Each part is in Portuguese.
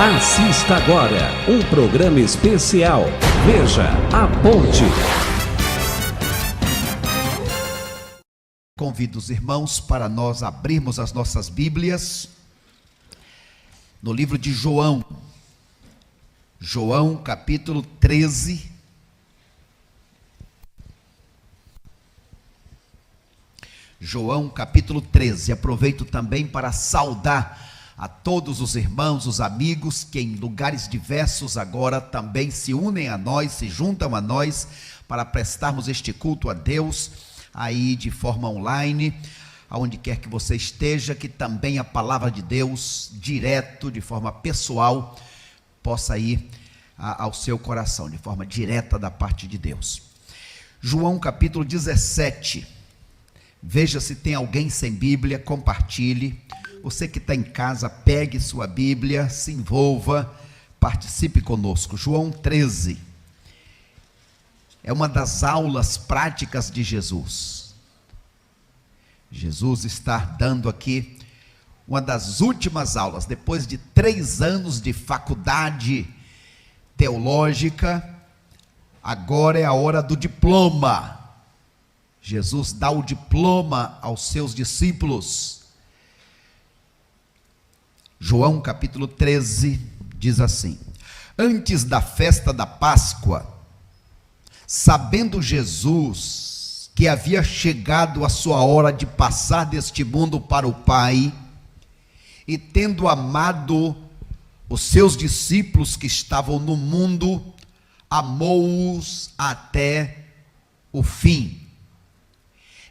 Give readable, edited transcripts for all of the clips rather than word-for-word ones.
Assista agora um programa especial. Veja a Ponte. Convido os irmãos para nós abrirmos as nossas Bíblias no livro de João. João capítulo 13. João capítulo 13. Aproveito também para saudar a todos os irmãos, os amigos que em lugares diversos agora também se unem a nós, se juntam a nós para prestarmos este culto a Deus aí de forma online, aonde quer que você esteja, que também a palavra de Deus direto, de forma pessoal, possa ir ao seu coração, de forma direta da parte de Deus. João capítulo 17. Veja se tem alguém sem Bíblia, compartilhe. Você que está em casa, pegue sua Bíblia, se envolva, participe conosco. João 13 é uma das aulas práticas de Jesus. Jesus está dando aqui uma das últimas aulas, depois de 3 anos de faculdade teológica, agora é a hora do diploma. Jesus dá o diploma aos seus discípulos. João capítulo 13 diz assim: antes da festa da Páscoa, sabendo Jesus que havia chegado a sua hora de passar deste mundo para o Pai, e tendo amado os seus discípulos que estavam no mundo, amou-os até o fim.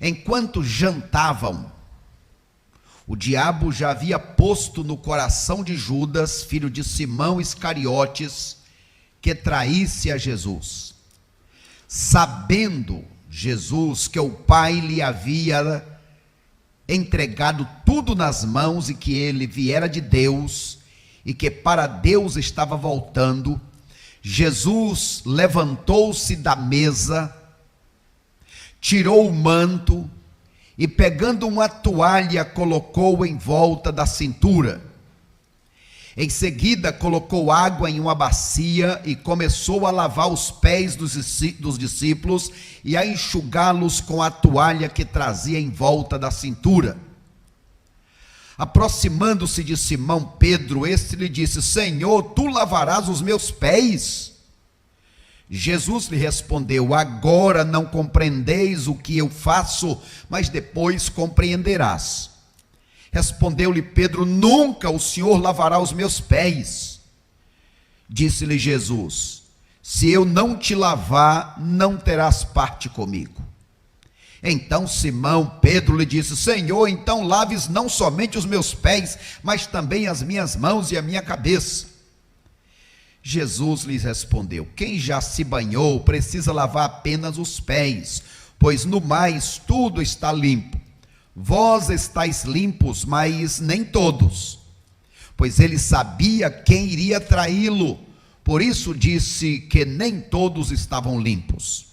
Enquanto jantavam, o diabo já havia posto no coração de Judas, filho de Simão Iscariotes, que traísse a Jesus. Sabendo Jesus que o Pai lhe havia entregado tudo nas mãos e que ele viera de Deus e que para Deus estava voltando, Jesus levantou-se da mesa, tirou o manto e pegando uma toalha colocou em volta da cintura. Em seguida colocou água em uma bacia e começou a lavar os pés dos discípulos e a enxugá-los com a toalha que trazia em volta da cintura. Aproximando-se de Simão Pedro, este lhe disse: Senhor, tu lavarás os meus pés? Jesus lhe respondeu: agora não compreendeis o que eu faço, mas depois compreenderás. Respondeu-lhe Pedro: nunca o Senhor lavará os meus pés. Disse-lhe Jesus: se eu não te lavar, não terás parte comigo. Então Simão Pedro lhe disse: Senhor, então laves não somente os meus pés, mas também as minhas mãos e a minha cabeça. Jesus lhes respondeu: quem já se banhou precisa lavar apenas os pés, pois no mais tudo está limpo. Vós estáis limpos, mas nem todos. Pois ele sabia quem iria traí-lo, por isso disse que nem todos estavam limpos.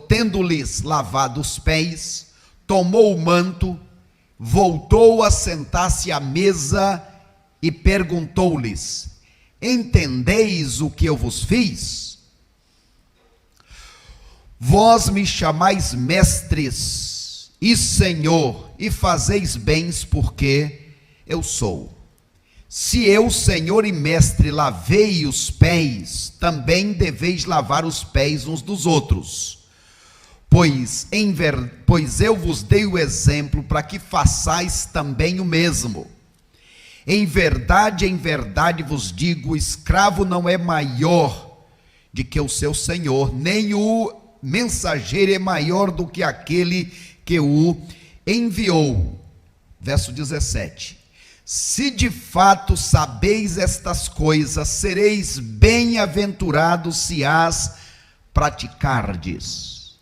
Tendo-lhes lavado os pés, tomou o manto, voltou a sentar-se à mesa e perguntou-lhes: entendeis o que eu vos fiz? Vós me chamais mestres e Senhor, e fazeis bens, porque eu sou. Se eu, Senhor e mestre, lavei os pés, também deveis lavar os pés uns dos outros. Pois eu vos dei o exemplo para que façais também o mesmo. Em verdade vos digo, o escravo não é maior do que o seu senhor, nem o mensageiro é maior do que aquele que o enviou. Verso 17. Se de fato sabeis estas coisas, sereis bem-aventurados se as praticardes.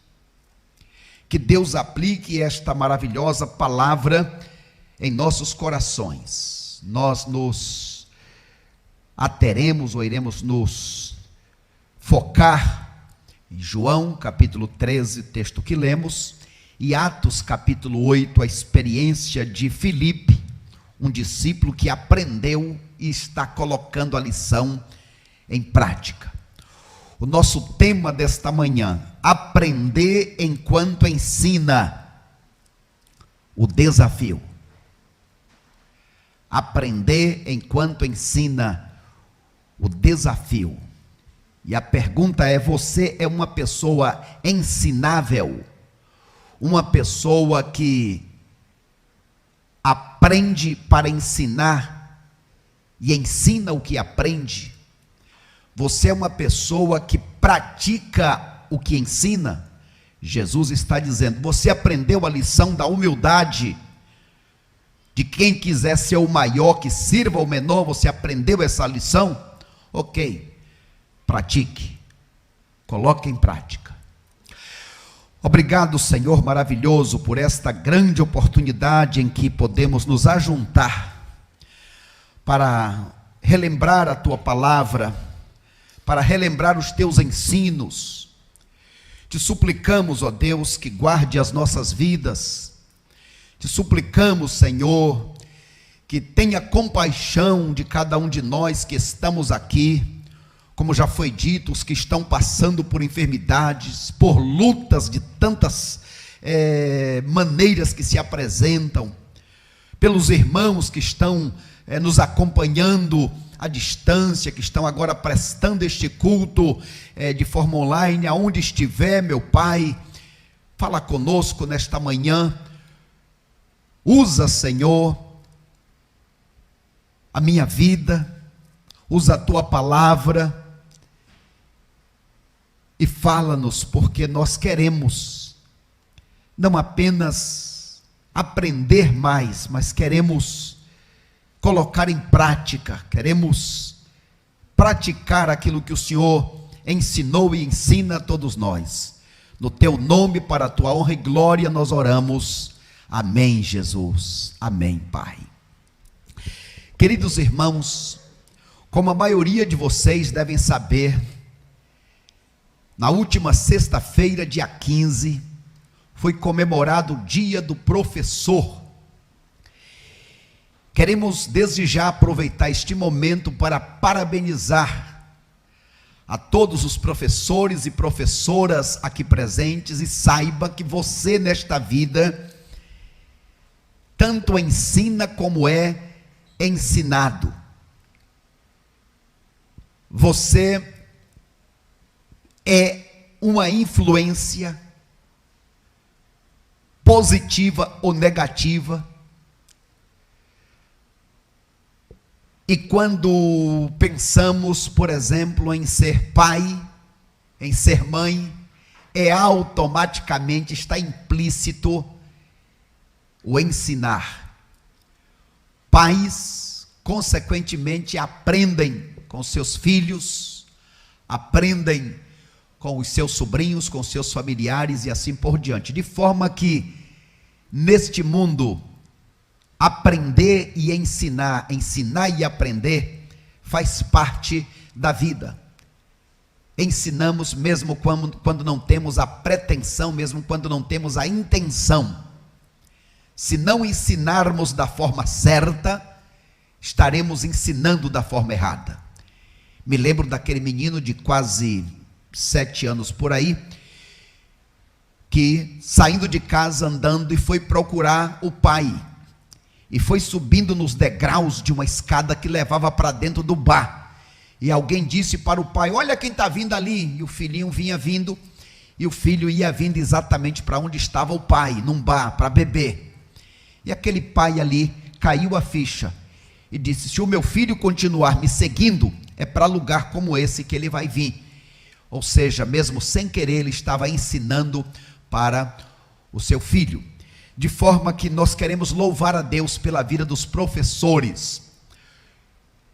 Que Deus aplique esta maravilhosa palavra em nossos corações. Nós nos ateremos ou iremos nos focar em João capítulo 13, texto que lemos, e Atos capítulo 8, a experiência de Filipe, um discípulo que aprendeu e está colocando a lição em prática. O nosso tema desta manhã: aprender enquanto ensina. O desafio. Aprender enquanto ensina. O desafio. E a pergunta é: você é uma pessoa ensinável? Uma pessoa que aprende para ensinar e ensina o que aprende? Você é uma pessoa que pratica o que ensina? Jesus está dizendo: você aprendeu a lição da humildade, de quem quiser ser o maior, que sirva o menor. Você aprendeu essa lição? Ok, pratique, coloque em prática. Obrigado, Senhor maravilhoso, por esta grande oportunidade em que podemos nos ajuntar para relembrar a Tua palavra, para relembrar os Teus ensinos. Te suplicamos, ó Deus, que guarde as nossas vidas. Te suplicamos, Senhor, que tenha compaixão de cada um de nós que estamos aqui. Como já foi dito, os que estão passando por enfermidades, por lutas de tantas maneiras que se apresentam, pelos irmãos que estão nos acompanhando à distância, que estão agora prestando este culto de forma online, aonde estiver, meu Pai, fala conosco nesta manhã. Usa, Senhor, a minha vida, usa a Tua palavra e fala-nos, porque nós queremos não apenas aprender mais, mas queremos colocar em prática, queremos praticar aquilo que o Senhor ensinou e ensina a todos nós. No Teu nome, para a Tua honra e glória, nós oramos. Amém, Jesus. Amém, Pai. Queridos irmãos, como a maioria de vocês devem saber, na última sexta-feira, dia 15, foi comemorado o Dia do Professor. Queremos desde já aproveitar este momento para parabenizar a todos os professores e professoras aqui presentes, e saiba que você nesta vida tanto ensina como é ensinado. Você é uma influência positiva ou negativa. E quando pensamos, por exemplo, em ser pai, em ser mãe, automaticamente está implícito o ensinar. Pais, consequentemente, aprendem com seus filhos, aprendem com os seus sobrinhos, com seus familiares e assim por diante. De forma que, neste mundo, aprender e ensinar, ensinar e aprender, faz parte da vida. Ensinamos mesmo quando não temos a pretensão, mesmo quando não temos a intenção. Se não ensinarmos da forma certa, estaremos ensinando da forma errada. Me lembro daquele menino de quase 7 anos por aí, que saindo de casa andando e foi procurar o pai. E foi subindo nos degraus de uma escada que levava para dentro do bar. E alguém disse para o pai: olha quem está vindo ali. E o filhinho vinha vindo, e o filho ia vindo exatamente para onde estava o pai, num bar, para beber. E aquele pai ali caiu a ficha e disse: se o meu filho continuar me seguindo, é para lugar como esse que ele vai vir. Ou seja, mesmo sem querer, ele estava ensinando para o seu filho. De forma que nós queremos louvar a Deus pela vida dos professores.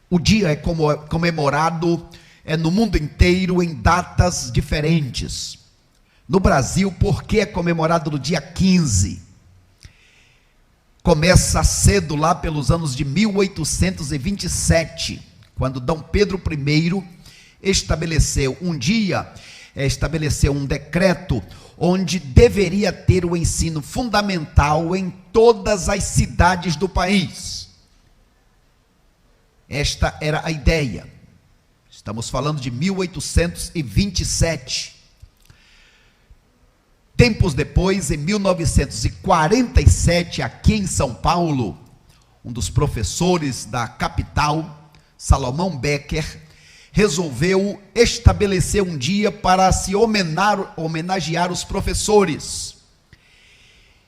O dia é comemorado no mundo inteiro em datas diferentes. No Brasil, por que é comemorado no dia 15? Começa cedo, lá pelos anos de 1827, quando Dom Pedro I estabeleceu um dia, estabeleceu um decreto onde deveria ter o ensino fundamental em todas as cidades do país. Esta era a ideia. Estamos falando de 1827. Tempos depois, em 1947, aqui em São Paulo, um dos professores da capital, Salomão Becker, resolveu estabelecer um dia para se homenagear os professores.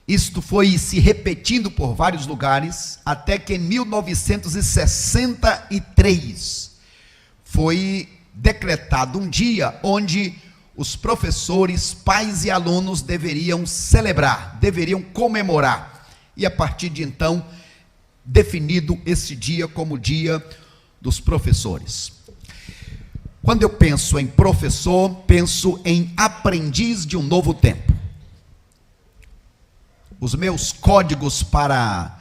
Isto foi se repetindo por vários lugares, até que em 1963 foi decretado um dia onde os professores, pais e alunos deveriam celebrar, deveriam comemorar. E a partir de então, definido esse dia como Dia dos Professores. Quando eu penso em professor, penso em aprendiz de um novo tempo. Os meus códigos para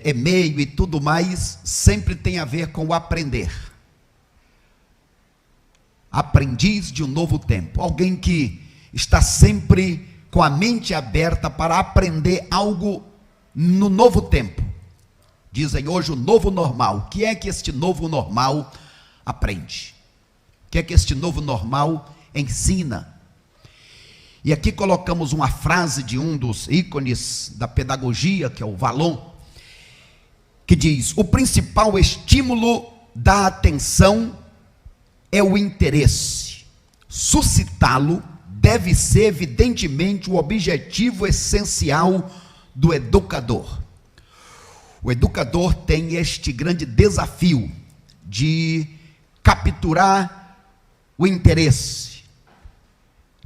e-mail e tudo mais sempre tem a ver com o aprender. Aprendiz de um novo tempo. Alguém que está sempre com a mente aberta para aprender algo no novo tempo. Dizem hoje o novo normal. O que é que este novo normal aprende? O que é que este novo normal ensina? E aqui colocamos uma frase de um dos ícones da pedagogia, que é o Vallon, que diz: o principal estímulo da atenção é o interesse. Suscitá-lo deve ser, evidentemente, o objetivo essencial do educador. O educador tem este grande desafio de capturar o interesse,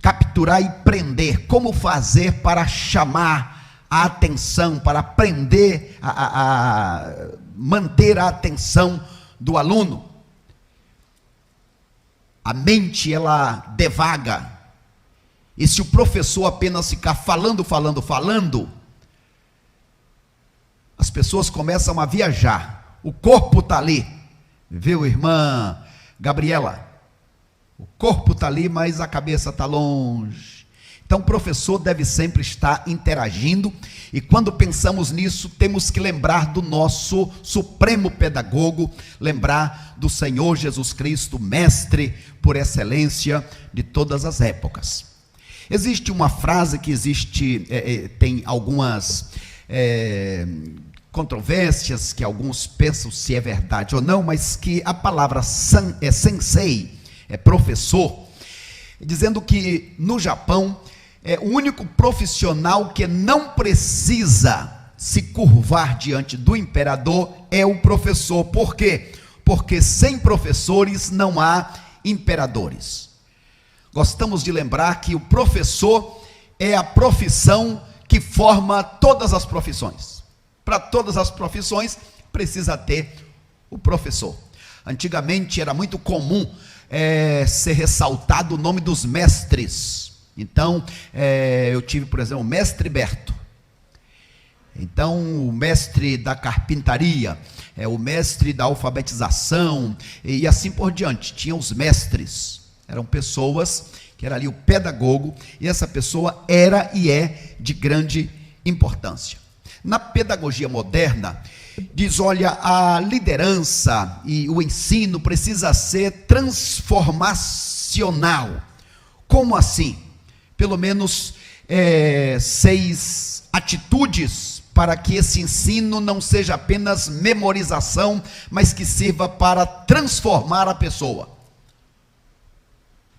capturar e prender. Como fazer para chamar a atenção, para prender, manter a atenção do aluno. A mente, ela devaga, e se o professor apenas ficar falando, as pessoas começam a viajar, o corpo está ali, viu, irmã Gabriela? O corpo está ali, mas a cabeça está longe. Então o professor deve sempre estar interagindo, e quando pensamos nisso, temos que lembrar do nosso supremo pedagogo, lembrar do Senhor Jesus Cristo, mestre por excelência de todas as épocas. Existe uma frase que tem algumas controvérsias, que alguns pensam se é verdade ou não, mas que a palavra sensei, professor, dizendo que no Japão, o único profissional que não precisa se curvar diante do imperador é o professor. Por quê? Porque sem professores não há imperadores. Gostamos de lembrar que o professor é a profissão que forma todas as profissões. Para todas as profissões precisa ter o professor. Antigamente era muito comum ser ressaltado o nome dos mestres. Então, eu tive, por exemplo, o mestre Berto. Então, o mestre da carpintaria, o mestre da alfabetização, e assim por diante. Tinha os mestres, eram pessoas que era ali o pedagogo, e essa pessoa era e é de grande importância. Na pedagogia moderna, diz, olha, a liderança e o ensino precisa ser transformacional. Como assim? Pelo menos 6 atitudes para que esse ensino não seja apenas memorização, mas que sirva para transformar a pessoa.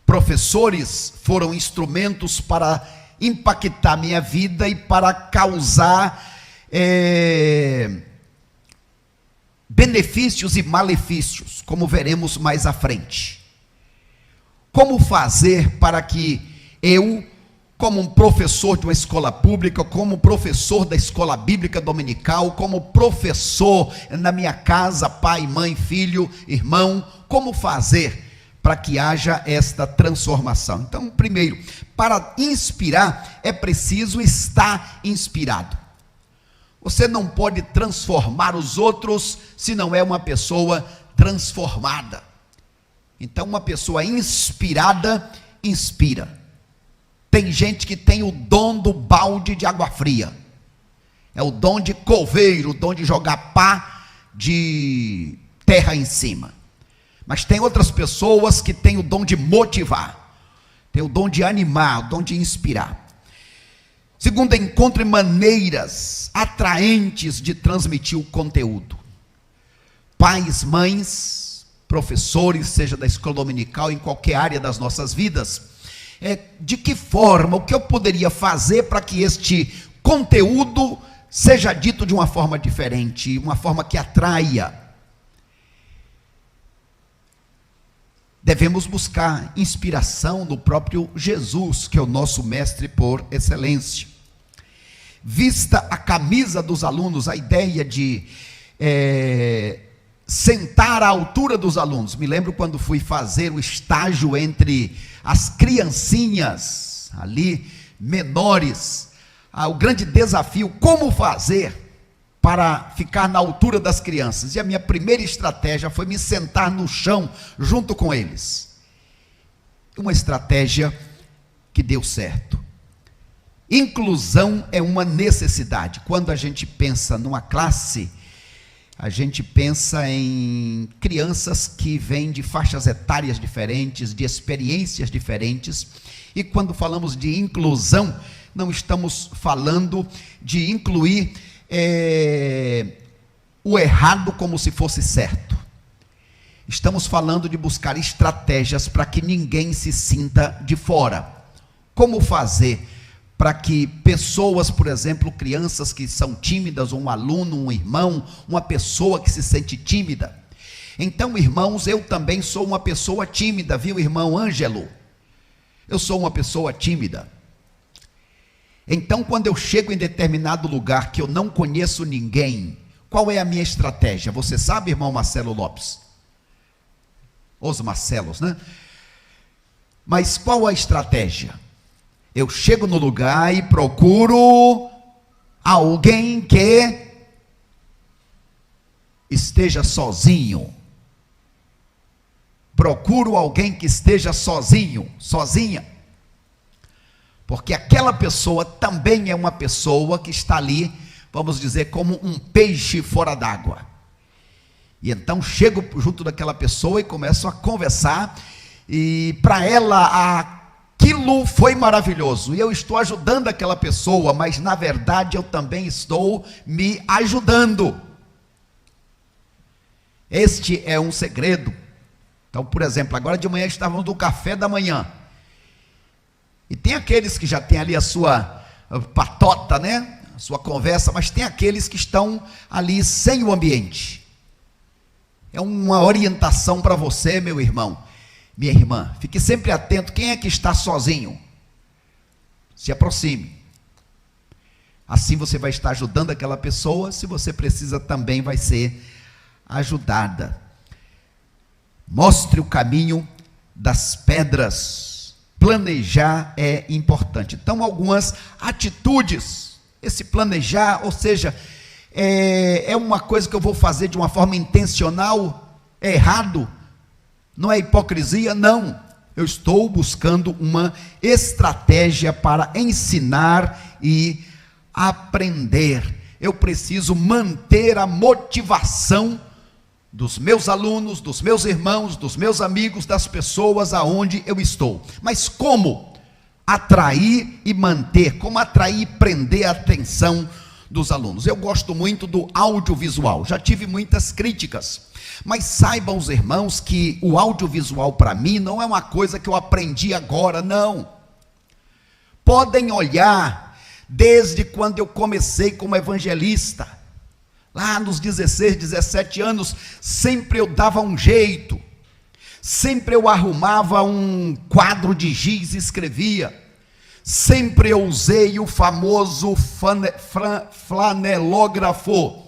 Professores foram instrumentos para impactar minha vida e para causar benefícios e malefícios, como veremos mais à frente. Como fazer para que eu, como um professor de uma escola pública, como professor da escola bíblica dominical, como professor na minha casa, pai, mãe, filho, irmão, como fazer para que haja esta transformação? Então, primeiro, para inspirar, é preciso estar inspirado. Você não pode transformar os outros se não é uma pessoa transformada. Então, uma pessoa inspirada, inspira. Tem gente que tem o dom do balde de água fria, é o dom de coveiro, o dom de jogar pá de terra em cima. Mas tem outras pessoas que têm o dom de motivar, tem o dom de animar, o dom de inspirar. Segundo, encontre maneiras atraentes de transmitir o conteúdo. Pais, mães, professores, seja da escola dominical, em qualquer área das nossas vidas, de que forma, o que eu poderia fazer para que este conteúdo seja dito de uma forma diferente, uma forma que atraia. Devemos buscar inspiração no próprio Jesus, que é o nosso mestre por excelência. Vista a camisa dos alunos, a ideia de sentar à altura dos alunos. Me lembro quando fui fazer o estágio entre as criancinhas ali, menores, o grande desafio, como fazer para ficar na altura das crianças. E a minha primeira estratégia foi me sentar no chão junto com eles. Uma estratégia que deu certo. Inclusão é uma necessidade. Quando a gente pensa numa classe, a gente pensa em crianças que vêm de faixas etárias diferentes, de experiências diferentes. E quando falamos de inclusão, não estamos falando de incluir o errado como se fosse certo. Estamos falando de buscar estratégias para que ninguém se sinta de fora. Como fazer para que pessoas, por exemplo, crianças que são tímidas, um aluno, um irmão, uma pessoa que se sente tímida. Então, irmãos, eu também sou uma pessoa tímida, viu, irmão Ângelo? Eu sou uma pessoa tímida. Então, quando eu chego em determinado lugar que eu não conheço ninguém, qual é a minha estratégia? Você sabe, irmão Marcelo Lopes? Os Marcelos, né? Mas qual a estratégia? Eu chego no lugar e procuro alguém que esteja sozinho. Procuro alguém que esteja sozinho, sozinha. Porque aquela pessoa também é uma pessoa que está ali, vamos dizer, como um peixe fora d'água. E então chego junto daquela pessoa e começo a conversar, e para ela aquilo foi maravilhoso, e eu estou ajudando aquela pessoa, mas na verdade eu também estou me ajudando. Este é um segredo. Então, por exemplo, agora de manhã estávamos no café da manhã, e tem aqueles que já têm ali a sua patota, né? A sua conversa, mas tem aqueles que estão ali sem o ambiente. É uma orientação para você, meu irmão, minha irmã. Fique sempre atento, quem é que está sozinho? Se aproxime. Assim você vai estar ajudando aquela pessoa, se você precisa também vai ser ajudada. Mostre o caminho das pedras. Planejar é importante. Então, algumas atitudes, esse planejar, ou seja, é uma coisa que eu vou fazer de uma forma intencional, é errado, não é hipocrisia, não. Eu estou buscando uma estratégia para ensinar e aprender. Eu preciso manter a motivação dos meus alunos, dos meus irmãos, dos meus amigos, das pessoas aonde eu estou. Mas como atrair e manter, como atrair e prender a atenção dos alunos? Eu gosto muito do audiovisual, já tive muitas críticas, mas saibam os irmãos que o audiovisual para mim não é uma coisa que eu aprendi agora, não. Podem olhar desde quando eu comecei como evangelista, lá nos 16, 17 anos, sempre eu dava um jeito, sempre eu arrumava um quadro de giz e escrevia, sempre eu usei o famoso flanelógrafo,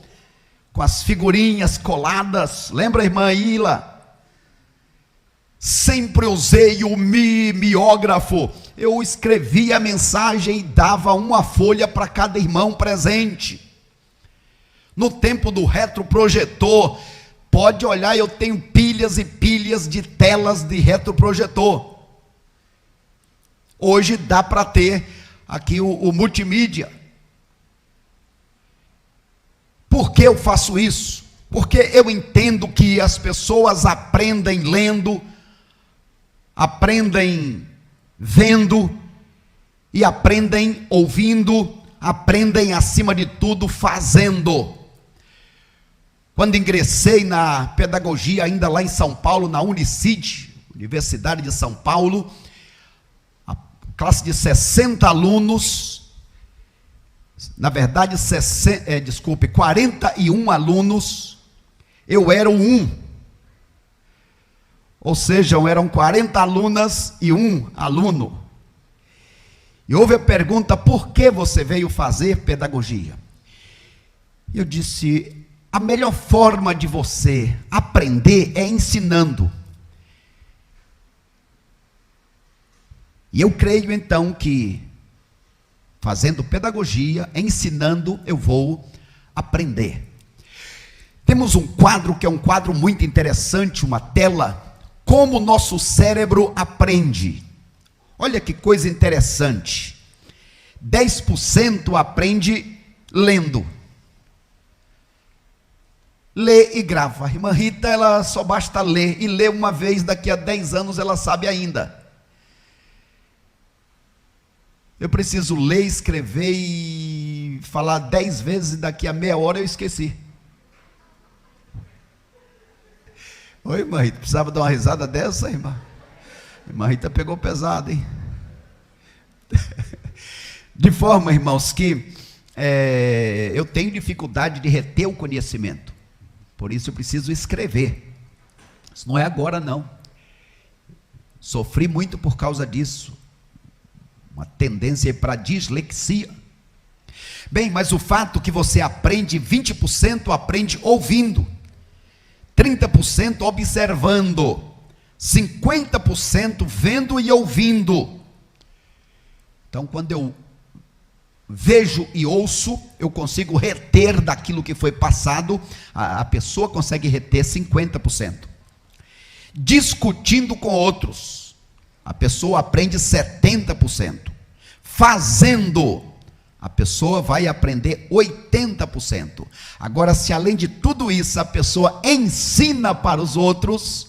com as figurinhas coladas, lembra, irmã Ila? Sempre usei o mimeógrafo, eu escrevia a mensagem e dava uma folha para cada irmão presente. No tempo do retroprojetor, pode olhar, eu tenho pilhas e pilhas de telas de retroprojetor. Hoje dá para ter aqui o multimídia. Por que eu faço isso? porque eu entendo que as pessoas aprendem lendo, aprendem vendo e aprendem ouvindo, aprendem acima de tudo fazendo. Quando ingressei na pedagogia ainda lá em São Paulo, na Unicid, Universidade de São Paulo, a classe de 60 alunos, na verdade 41 alunos, eu era o 1, ou seja, eram 40 alunas e 1 aluno. E houve a pergunta: por que você veio fazer pedagogia? Eu disse: a melhor forma de você aprender é ensinando. E eu creio então que, fazendo pedagogia, ensinando, eu vou aprender. Temos um quadro que é um quadro muito interessante, uma tela, como o nosso cérebro aprende. Olha que coisa interessante. 10% aprende lendo. Lê e grava. A irmã Rita, ela só basta ler, e lê uma vez, daqui a 10 anos ela sabe ainda. Eu preciso ler, escrever e falar 10 vezes, e daqui a meia hora eu esqueci. Oi, irmã Rita, precisava dar uma risada dessa, irmã? Irmã Rita pegou pesado, hein? De forma, irmãos, que eu tenho dificuldade de reter o conhecimento. Por isso eu preciso escrever. Isso não é agora, não. Sofri muito por causa disso. Uma tendência para dislexia. Bem, mas o fato que você aprende, 20% aprende ouvindo, 30% observando, 50% vendo e ouvindo. Então, quando eu vejo e ouço, eu consigo reter daquilo que foi passado. A pessoa consegue reter 50%. Discutindo com outros, a pessoa aprende 70%. Fazendo, a pessoa vai aprender 80%. Agora, se além de tudo isso a pessoa ensina para os outros,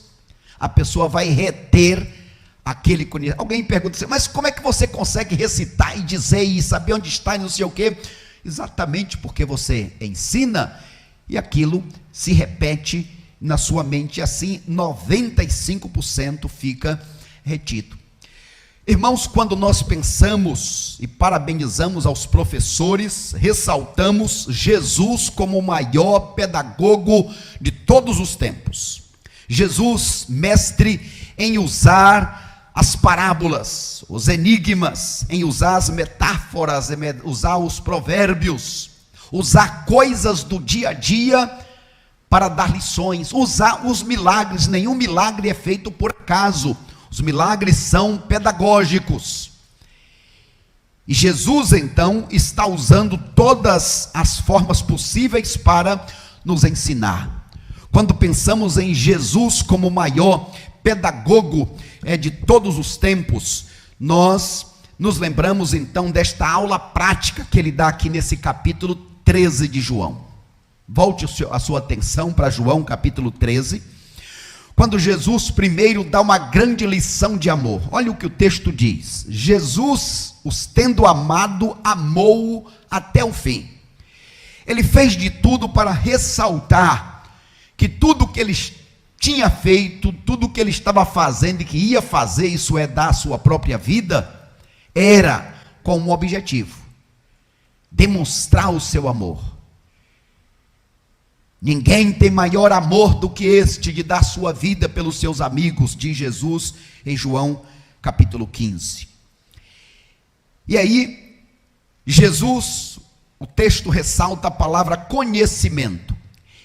a pessoa vai reter aquele conhecimento. Alguém pergunta assim: mas como é que você consegue recitar e dizer e saber onde está e não sei o quê? Exatamente porque você ensina e aquilo se repete na sua mente, assim 95% fica retido. Irmãos, quando nós pensamos e parabenizamos aos professores, ressaltamos Jesus como o maior pedagogo de todos os tempos. Jesus, mestre em usar as parábolas, os enigmas, em usar as metáforas, usar os provérbios, usar coisas do dia a dia para dar lições, usar os milagres. Nenhum milagre é feito por acaso. Os milagres são pedagógicos. E Jesus, então, está usando todas as formas possíveis para nos ensinar. Quando pensamos em Jesus como o maior pedagogo de todos os tempos, nós nos lembramos então desta aula prática que ele dá aqui nesse capítulo 13 de João. Volte a sua atenção para João capítulo 13, quando Jesus primeiro dá uma grande lição de amor. Olha o que o texto diz: Jesus, os tendo amado, amou-o até o fim. Ele fez de tudo para ressaltar que tudo que ele tinha feito, tudo que ele estava fazendo e que ia fazer, isso é, dar a sua própria vida, era com um objetivo: demonstrar o seu amor. Ninguém tem maior amor do que este, de dar sua vida pelos seus amigos, diz Jesus em João capítulo 15. E aí, Jesus, o texto ressalta a palavra conhecimento.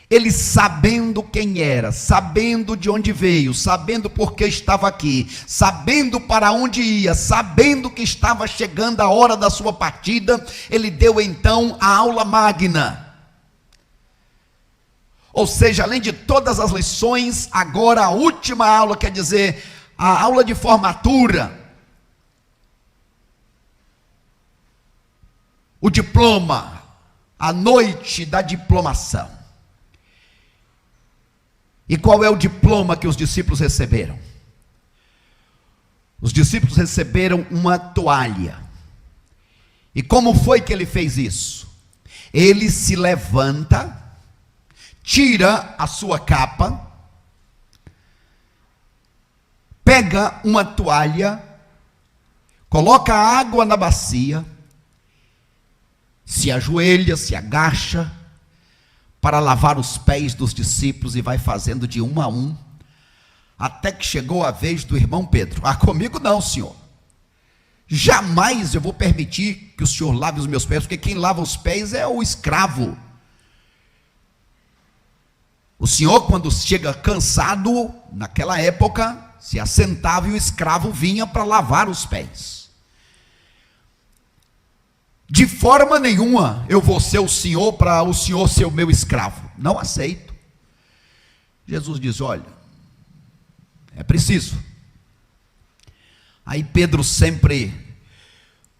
Ele, sabendo quem era, sabendo de onde veio, sabendo por que estava aqui, sabendo para onde ia, sabendo que estava chegando a hora da sua partida, ele deu então a aula magna. Ou seja, além de todas as lições, agora a última aula, quer dizer, a aula de formatura, o diploma, a noite da diplomação. E qual é o diploma que os discípulos receberam? Os discípulos receberam uma toalha. E como foi que ele fez isso? Ele se levanta, tira a sua capa, pega uma toalha, coloca água na bacia, se ajoelha, se agacha para lavar os pés dos discípulos e vai fazendo de um a um, até que chegou a vez do irmão Pedro. Ah, comigo não, senhor. Jamais eu vou permitir que o senhor lave os meus pés, porque quem lava os pés é o escravo. O senhor, quando chega cansado, naquela época, se assentava e o escravo vinha para lavar os pés. De forma nenhuma eu vou ser o senhor para o senhor ser o meu escravo. Não aceito. Jesus diz: olha, é preciso. Aí Pedro, sempre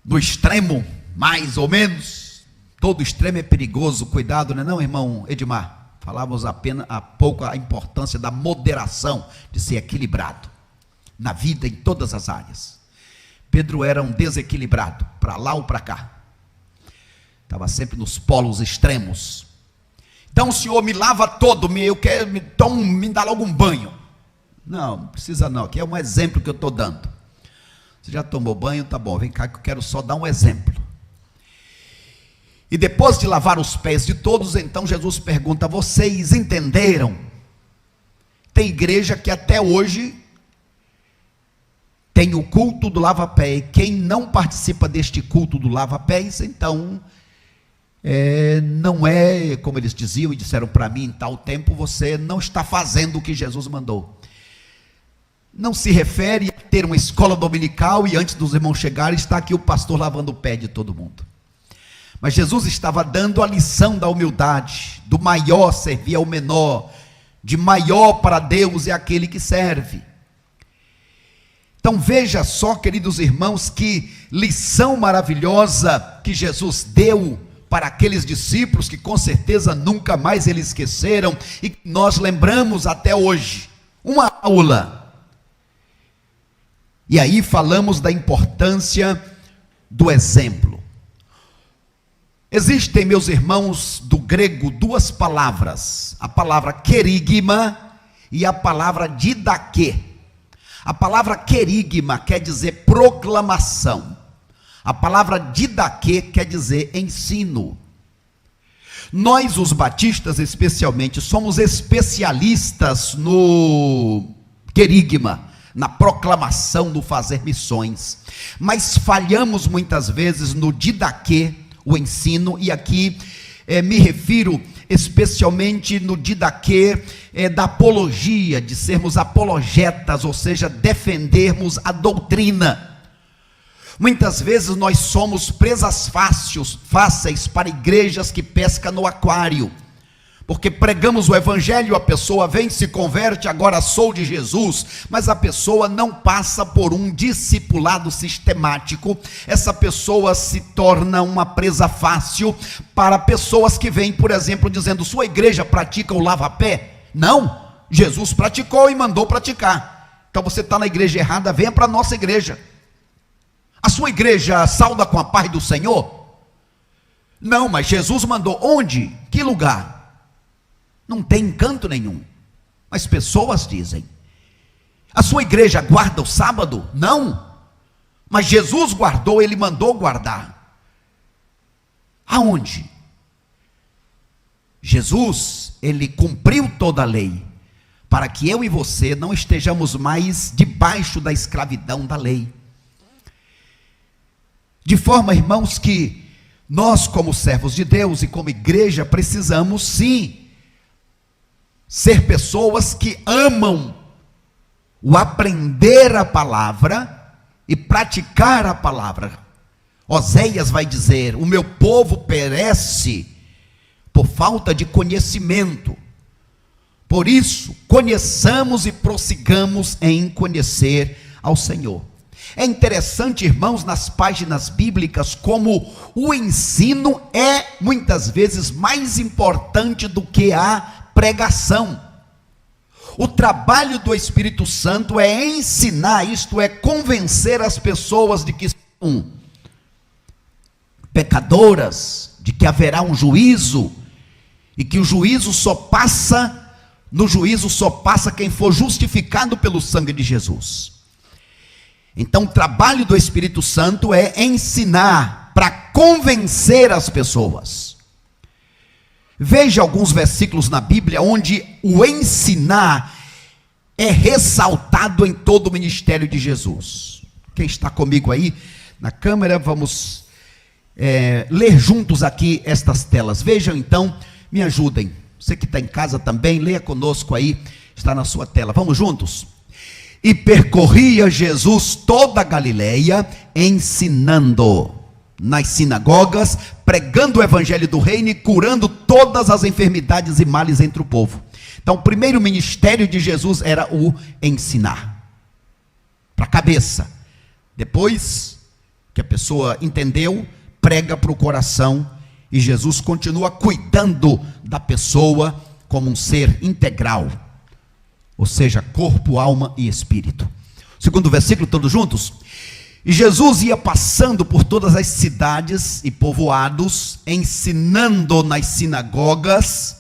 no extremo, mais ou menos, todo extremo é perigoso, cuidado, não é não, irmão Edmar? Falávamos apenas há pouco a importância da moderação, de ser equilibrado na vida, em todas as áreas. Pedro era um desequilibrado, para lá ou para cá, estava sempre nos polos extremos. Então o senhor me lava todo, então me dá logo um banho. Não precisa não, aqui é um exemplo que eu estou dando. Você já tomou banho? Tá bom, vem cá que eu quero só dar um exemplo. E depois de lavar os pés de todos, então Jesus pergunta: vocês entenderam? Tem igreja que até hoje tem o culto do lava-pé. Quem não participa deste culto do lava-pés, então não é, como eles diziam e disseram para mim em tal tempo, você não está fazendo o que Jesus mandou. Não se refere a ter uma escola dominical e antes dos irmãos chegarem está aqui o pastor lavando o pé de todo mundo. Mas Jesus estava dando a lição da humildade, do maior servir ao menor, de maior para Deus é aquele que serve. Então veja só, queridos irmãos, que lição maravilhosa que Jesus deu para aqueles discípulos que com certeza nunca mais eles esqueceram e que nós lembramos até hoje. Uma aula. E aí falamos da importância do exemplo. Existem, meus irmãos, do grego duas palavras, a palavra querigma e a palavra didaquê. A palavra querigma quer dizer proclamação, a palavra didaquê quer dizer ensino. Nós, os batistas especialmente, somos especialistas no querigma, na proclamação do fazer missões, mas falhamos muitas vezes no didaquê, o ensino, e aqui me refiro especialmente no didaquê da apologia, de sermos apologetas, ou seja, defendermos a doutrina. Muitas vezes nós somos presas fáceis para igrejas que pescam no aquário, porque pregamos o evangelho, a pessoa vem, se converte, agora sou de Jesus, mas a pessoa não passa por um discipulado sistemático. Essa pessoa se torna uma presa fácil para pessoas que vêm, por exemplo, dizendo: sua igreja pratica o lava-pé? Não, Jesus praticou e mandou praticar. Então você está na igreja errada, venha para a nossa igreja. A sua igreja sauda com a paz do Senhor? Não, mas Jesus mandou. Onde? Que lugar? Não tem encanto nenhum, mas pessoas dizem. A sua igreja guarda o sábado? Não, mas Jesus guardou, ele mandou guardar. Aonde? Jesus, ele cumpriu toda a lei, para que eu e você não estejamos mais debaixo da escravidão da lei. De forma, irmãos, que nós, como servos de Deus e como igreja, precisamos sim ser pessoas que amam o aprender a palavra e praticar a palavra. Oséias vai dizer: o meu povo perece por falta de conhecimento. Por isso, conheçamos e prossigamos em conhecer ao Senhor. É interessante, irmãos, nas páginas bíblicas, como o ensino é muitas vezes mais importante do que a pregação. O trabalho do Espírito Santo é ensinar, isto é, convencer as pessoas de que são pecadoras, de que haverá um juízo, e que o juízo só passa, no juízo só passa quem for justificado pelo sangue de Jesus. Então o trabalho do Espírito Santo é ensinar, para convencer as pessoas. Veja alguns versículos na Bíblia onde o ensinar é ressaltado em todo o ministério de Jesus. Quem está comigo aí na câmera, vamos ler juntos aqui estas telas. Vejam então, me ajudem. Você que está em casa também, leia conosco aí, está na sua tela. Vamos juntos? E percorria Jesus toda a Galileia, ensinando nas sinagogas, pregando o evangelho do reino e curando todas as enfermidades e males entre o povo. Então o primeiro ministério de Jesus era o ensinar, para a cabeça. Depois que a pessoa entendeu, prega para o coração, e Jesus continua cuidando da pessoa como um ser integral, ou seja, corpo, alma e espírito. Segundo versículo, todos juntos. E Jesus ia passando por todas as cidades e povoados, ensinando nas sinagogas,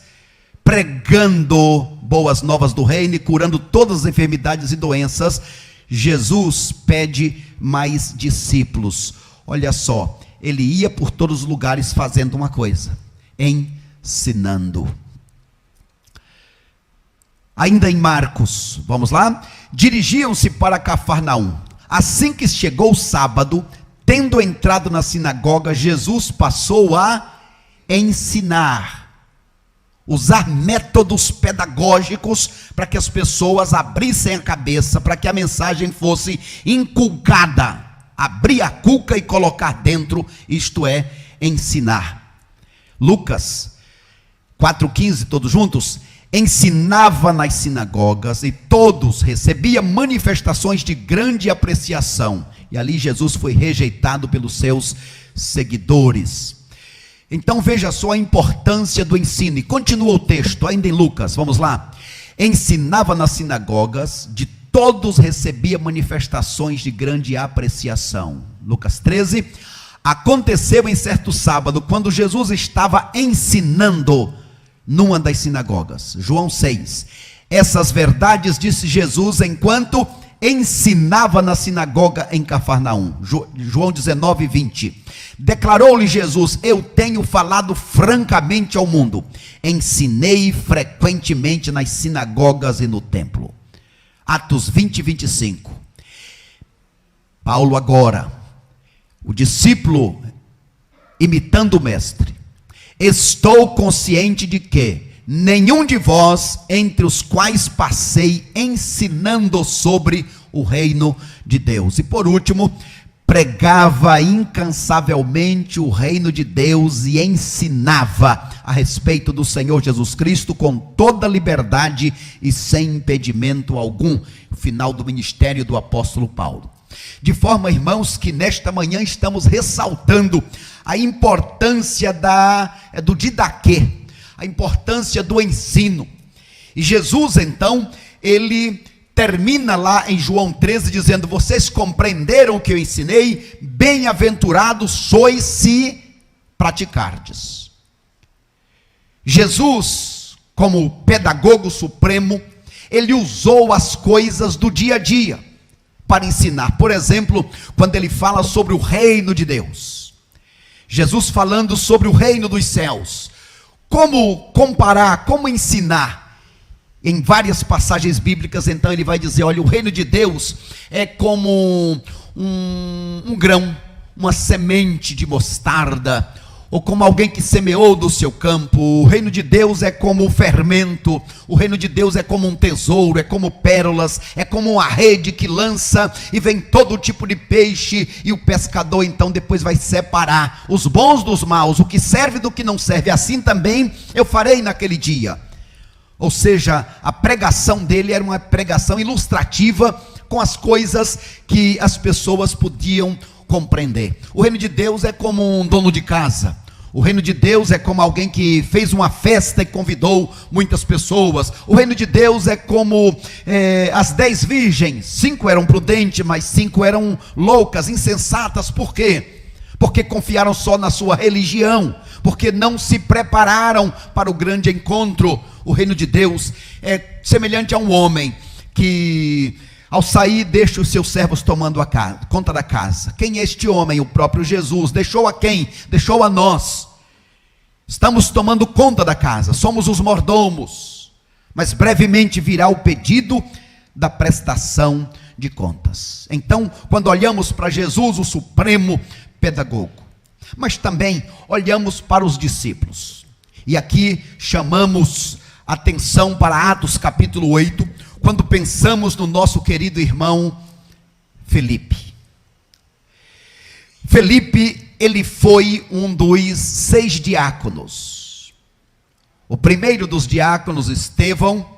pregando boas novas do reino e curando todas as enfermidades e doenças. Jesus pede mais discípulos. Olha só, ele ia por todos os lugares fazendo uma coisa: ensinando. Ainda em Marcos, vamos lá? Dirigiam-se para Cafarnaum. Assim que chegou o sábado, tendo entrado na sinagoga, Jesus passou a ensinar, usar métodos pedagógicos para que as pessoas abrissem a cabeça, para que a mensagem fosse inculcada, abrir a cuca e colocar dentro, isto é, ensinar. Lucas 4,15, todos juntos. Ensinava nas sinagogas e todos recebiam manifestações de grande apreciação. E ali Jesus foi rejeitado pelos seus seguidores. Então veja só a importância do ensino. E continua o texto, ainda em Lucas, vamos lá. Ensinava nas sinagogas, de todos recebia manifestações de grande apreciação. Lucas 13. Aconteceu em certo sábado, quando Jesus estava ensinando numa das sinagogas. João 6. Essas verdades disse Jesus enquanto ensinava na sinagoga em Cafarnaum. João 19, 20. Declarou-lhe Jesus: eu tenho falado francamente ao mundo, ensinei frequentemente nas sinagogas e no templo. Atos 20, 25. Paulo agora, o discípulo imitando o mestre. Estou consciente de que nenhum de vós, entre os quais passei ensinando sobre o reino de Deus. E por último, pregava incansavelmente o reino de Deus e ensinava a respeito do Senhor Jesus Cristo com toda liberdade e sem impedimento algum. Final do ministério do apóstolo Paulo. De forma, irmãos, que nesta manhã estamos ressaltando a importância do didaquê, a importância do ensino. E Jesus então, ele termina lá em João 13 dizendo: vocês compreenderam o que eu ensinei? Bem-aventurados sois se praticardes. Jesus, como pedagogo supremo, ele usou as coisas do dia a dia para ensinar. Por exemplo, quando ele fala sobre o reino de Deus, Jesus falando sobre o reino dos céus, como comparar, como ensinar, em várias passagens bíblicas. Então ele vai dizer: olha, o reino de Deus é como um grão, uma semente de mostarda, ou como alguém que semeou do seu campo. O reino de Deus é como o fermento, o reino de Deus é como um tesouro, é como pérolas, é como uma rede que lança e vem todo tipo de peixe, e o pescador então depois vai separar os bons dos maus, o que serve do que não serve. Assim também eu farei naquele dia. Ou seja, a pregação dele era uma pregação ilustrativa com as coisas que as pessoas podiam compreender. O reino de Deus é como um dono de casa. O reino de Deus é como alguém que fez uma festa e convidou muitas pessoas. O reino de Deus é como as 10 virgens. 5 eram prudentes, mas 5 eram loucas, insensatas. Por quê? Porque confiaram só na sua religião, porque não se prepararam para o grande encontro. O reino de Deus é semelhante a um homem que, ao sair, deixa os seus servos tomando conta da casa. Quem é este homem? O próprio Jesus. Deixou a quem? Deixou a nós. Estamos tomando conta da casa, somos os mordomos. Mas brevemente virá o pedido da prestação de contas. Então, quando olhamos para Jesus, o supremo pedagogo, mas também olhamos para os discípulos, e aqui chamamos atenção para Atos capítulo 8, quando pensamos no nosso querido irmão Felipe. Felipe, ele foi um dos 6 diáconos. O primeiro dos diáconos, Estevão,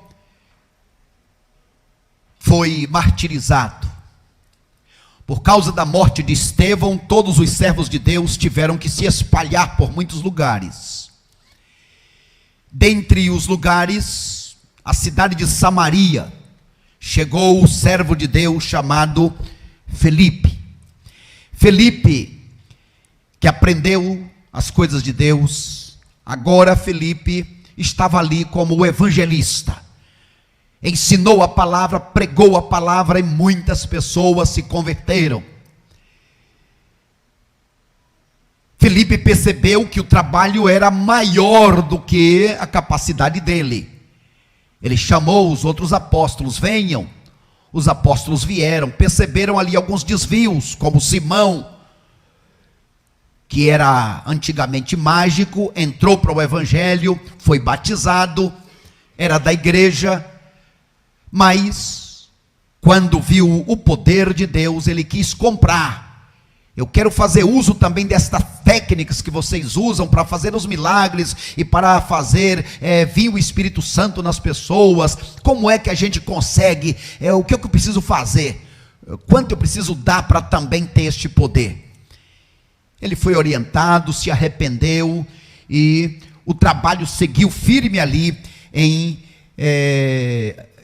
foi martirizado. Por causa da morte de Estevão, todos os servos de Deus tiveram que se espalhar por muitos lugares. Dentre os lugares, a cidade de Samaria, chegou o servo de Deus chamado Felipe. Felipe, que aprendeu as coisas de Deus, agora Felipe estava ali como o evangelista. Ensinou a palavra, pregou a palavra e muitas pessoas se converteram. Felipe percebeu que o trabalho era maior do que a capacidade dele. Ele chamou os outros apóstolos, venham. Os apóstolos vieram, perceberam ali alguns desvios, como Simão, que era antigamente mágico, entrou para o evangelho, foi batizado, era da igreja, mas quando viu o poder de Deus, ele quis comprar. Eu quero fazer uso também destas técnicas que vocês usam para fazer os milagres e para fazer vir o Espírito Santo nas pessoas. Como é que a gente consegue? O que eu preciso fazer? Quanto eu preciso dar para também ter este poder? Ele foi orientado, se arrependeu e o trabalho seguiu firme ali em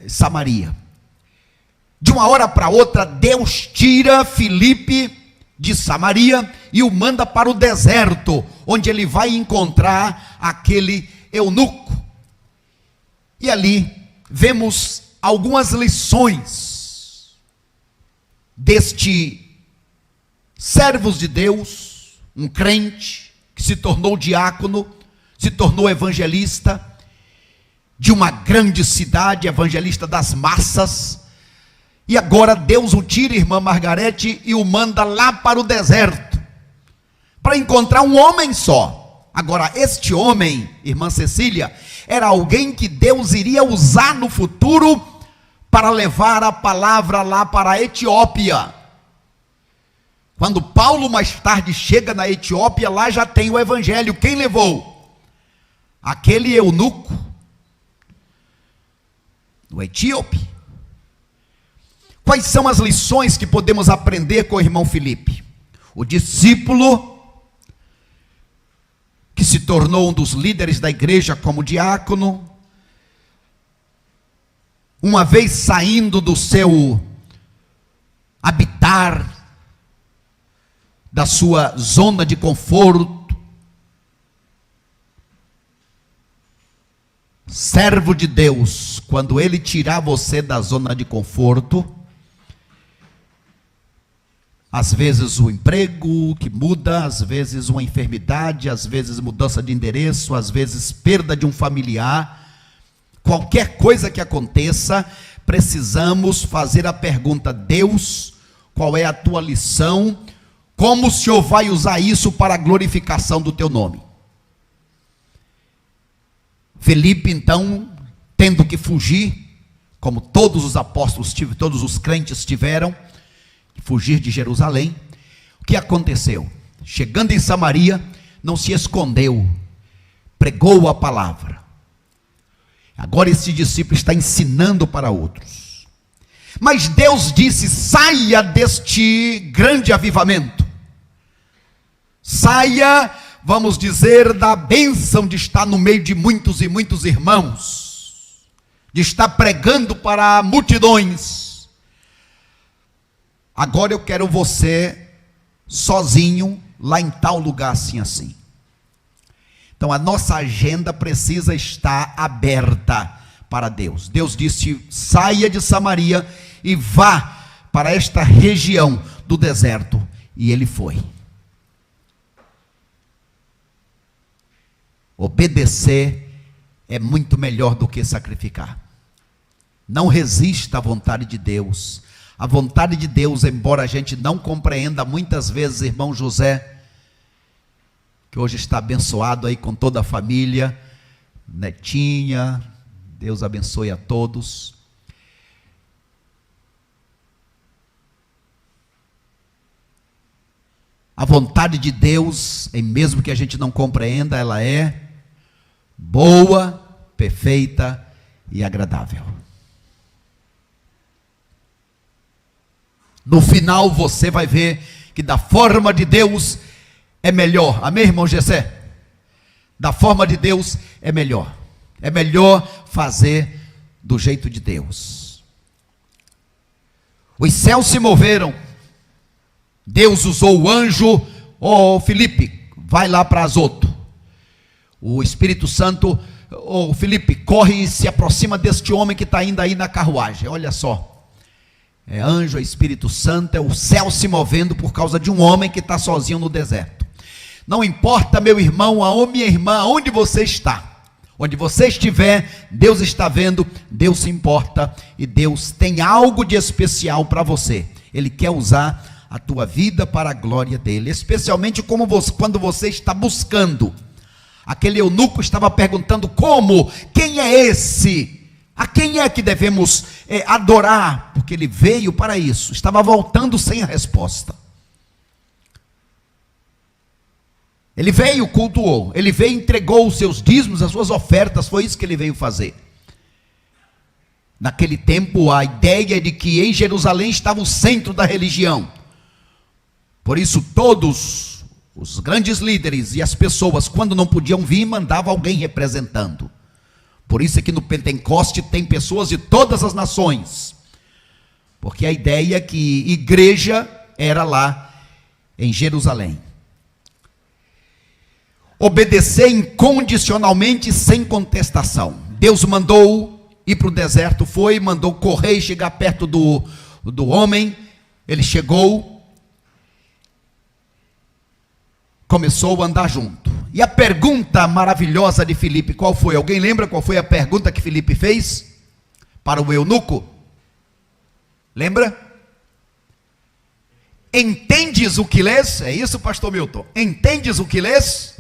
Samaria. De uma hora para outra, Deus tira Felipe de Samaria e o manda para o deserto, onde ele vai encontrar aquele eunuco. E ali vemos algumas lições deste servos de Deus, um crente que se tornou diácono, se tornou evangelista de uma grande cidade, evangelista das massas. E agora Deus o tira, irmã Margarete, e o manda lá para o deserto, para encontrar um homem só. Agora, este homem, irmã Cecília, era alguém que Deus iria usar no futuro para levar a palavra lá para a Etiópia. Quando Paulo mais tarde chega na Etiópia, lá já tem o evangelho. Quem levou? Aquele eunuco, o etíope. Quais são as lições que podemos aprender com o irmão Felipe? O discípulo, que se tornou um dos líderes da igreja como diácono, uma vez saindo do seu habitar, da sua zona de conforto, servo de Deus, quando ele tirar você da zona de conforto, às vezes o emprego que muda, às vezes uma enfermidade, às vezes mudança de endereço, às vezes perda de um familiar, qualquer coisa que aconteça, precisamos fazer a pergunta: Deus, qual é a tua lição? Como o Senhor vai usar isso para a glorificação do teu nome? Felipe, então, tendo que fugir, como todos os apóstolos, todos os crentes tiveram, fugir de Jerusalém. O que aconteceu? Chegando em Samaria, não se escondeu, pregou a palavra. Agora esse discípulo está ensinando para outros. Mas Deus disse: saia deste grande avivamento, saia, vamos dizer, da bênção de estar no meio de muitos e muitos irmãos, de estar pregando para multidões. Agora eu quero você sozinho lá em tal lugar assim. Então a nossa agenda precisa estar aberta para Deus. Deus disse: saia de Samaria e vá para esta região do deserto. E ele foi. Obedecer é muito melhor do que sacrificar. Não resista à vontade de Deus. A vontade de Deus, embora a gente não compreenda muitas vezes, irmão José, que hoje está abençoado aí com toda a família, netinha, Deus abençoe a todos. A vontade de Deus, e mesmo que a gente não compreenda, ela é boa, perfeita e agradável. No final você vai ver que da forma de Deus é melhor. Amém, irmão Gessé? Da forma de Deus é melhor. É melhor fazer do jeito de Deus. Os céus se moveram. Deus usou o anjo. Filipe, vai lá para Azoto. O Espírito Santo, Filipe, corre e se aproxima deste homem que está indo aí na carruagem. Olha só. É anjo, é Espírito Santo, é o céu se movendo por causa de um homem que está sozinho no deserto. Não importa, meu irmão ou minha irmã, onde você está, onde você estiver, Deus está vendo, Deus se importa e Deus tem algo de especial para você. Ele quer usar a tua vida para a glória dele, especialmente quando você está buscando. Aquele eunuco estava perguntando: como? Quem é esse? A quem é que devemos adorar? Porque ele veio para isso, estava voltando sem a resposta. Ele veio, cultuou, ele veio, entregou os seus dízimos, as suas ofertas, foi isso que ele veio fazer. Naquele tempo, a ideia de que em Jerusalém estava o centro da religião. Por isso, todos os grandes líderes e as pessoas, quando não podiam vir, mandavam alguém representando. Por isso é que no Pentecoste tem pessoas de todas as nações. Porque a ideia é que igreja era lá em Jerusalém. Obedecer incondicionalmente, sem contestação. Deus mandou ir para o deserto, mandou correr e chegar perto do homem. Ele chegou, começou a andar junto. E a pergunta maravilhosa de Filipe, qual foi? Alguém lembra qual foi a pergunta que Filipe fez para o eunuco? Lembra? Entendes o que lês? É isso, pastor Milton? Entendes o que lês?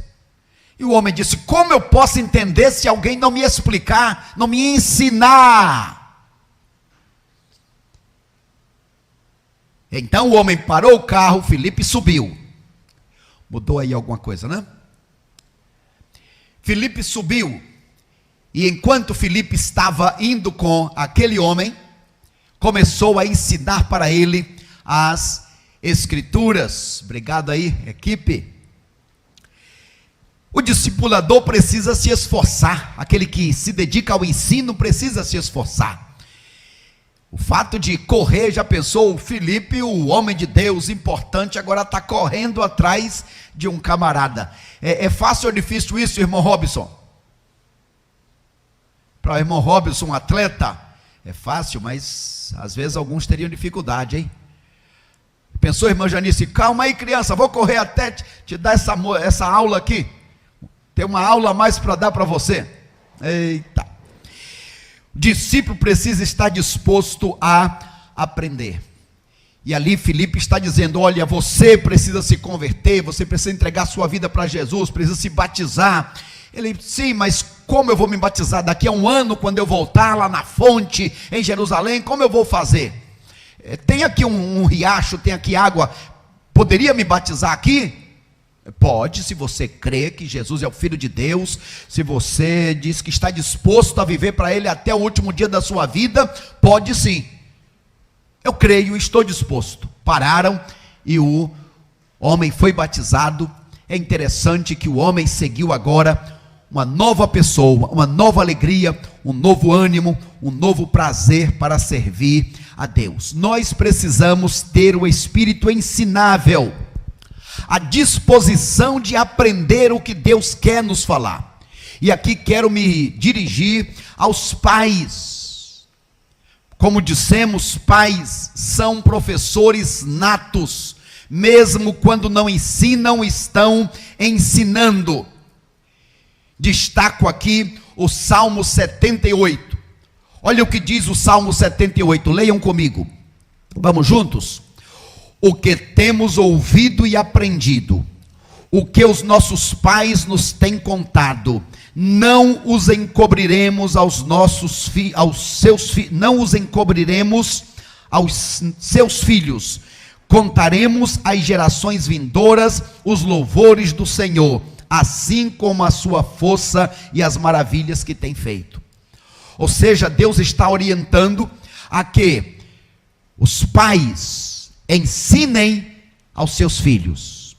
E o homem disse: como eu posso entender se alguém não me explicar, não me ensinar? Então o homem parou o carro, Filipe subiu. Mudou aí alguma coisa, né? Filipe subiu, e enquanto Filipe estava indo com aquele homem, começou a ensinar para ele as escrituras. Obrigado aí, equipe. O discipulador precisa se esforçar, aquele que se dedica ao ensino precisa se esforçar. O fato de correr, já pensou, o Filipe, o homem de Deus importante, agora está correndo atrás de um camarada. É fácil ou difícil isso, irmão Robson? Para o irmão Robson, um atleta, é fácil, mas às vezes alguns teriam dificuldade, hein? Pensou, irmã Janice? Calma aí, criança, vou correr até te dar essa aula aqui. Tem uma aula a mais para dar para você. Eita. O discípulo precisa estar disposto a aprender. E ali Filipe está dizendo: olha, você precisa se converter, você precisa entregar sua vida para Jesus, precisa se batizar. Ele: sim, mas como eu vou me batizar? Daqui a um ano, quando eu voltar lá na fonte, em Jerusalém, como eu vou fazer? Tem aqui um riacho, tem aqui água, poderia me batizar aqui? Pode, se você crê que Jesus é o Filho de Deus, se você diz que está disposto a viver para Ele até o último dia da sua vida, pode sim. Eu creio, estou disposto. Pararam e o homem foi batizado É interessante que o homem seguiu agora uma nova pessoa, uma nova alegria, um novo ânimo, um novo prazer para servir a Deus. Nós precisamos ter o espírito ensinável, a disposição de aprender o que Deus quer nos falar. E aqui quero me dirigir aos pais. Como dissemos, pais são professores natos, mesmo quando não ensinam, estão ensinando. Destaco aqui o Salmo 78. Olha o que diz o Salmo 78, leiam comigo. Vamos juntos? O que temos ouvido e aprendido, o que os nossos pais nos têm contado, não os encobriremos não os encobriremos aos seus filhos. Contaremos às gerações vindouras os louvores do Senhor, assim como a sua força e as maravilhas que tem feito. Ou seja, Deus está orientando a que os pais ensinem aos seus filhos.